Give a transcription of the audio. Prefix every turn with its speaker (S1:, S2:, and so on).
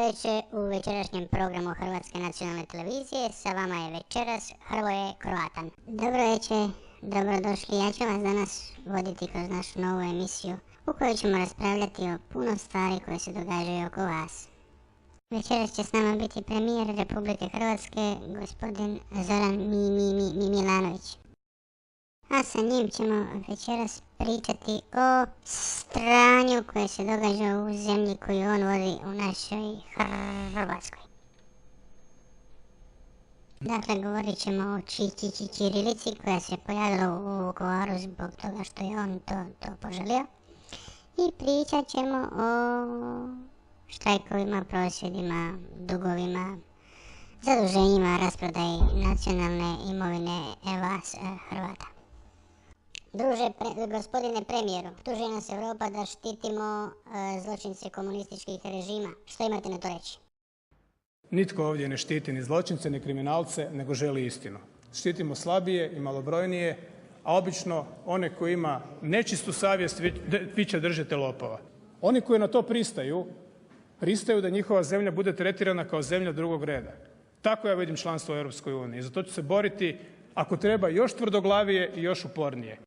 S1: veče u večerašnjem programu Hrvatske nacionalne televizije. Sa vama je večeras Hrvoje Kroatan. Dobro veče, dobrodošli. Ja ću vas danas voditi kroz našu novu emisiju u kojoj ćemo raspravljati o puno stvari koje se događaju oko vas. Večeras će s nama biti premijer Republike Hrvatske, gospodin Zoran Milanović. A sa njim ćemo večeras pričati o stanju koje se događa u zemlji koju on vodi, u našoj Hrvatskoj. Dakle, govorit ćemo o ćirilici koja se pojavila u Vukovaru zbog toga što je on to poželio. I pričat ćemo o štrajkovima, prosvjedima, dugovima, zaduženjima, rasprodaji nacionalne imovine vas Hrvata. Druže, gospodine premijeru, tuži nas Europa da štitimo zločince komunističkih režima. Što imate na to reći?
S2: Nitko ovdje ne štiti ni zločince, ni kriminalce, nego želi istinu. Štitimo slabije i malobrojnije, a obično one koji ima nečistu savjest vi će držite lopova. Oni koji na to pristaju da njihova zemlja bude tretirana kao zemlja drugog reda. Tako ja vidim članstvo u Europskoj uniji. Zato ću se boriti, ako treba, još tvrdoglavije i još upornije.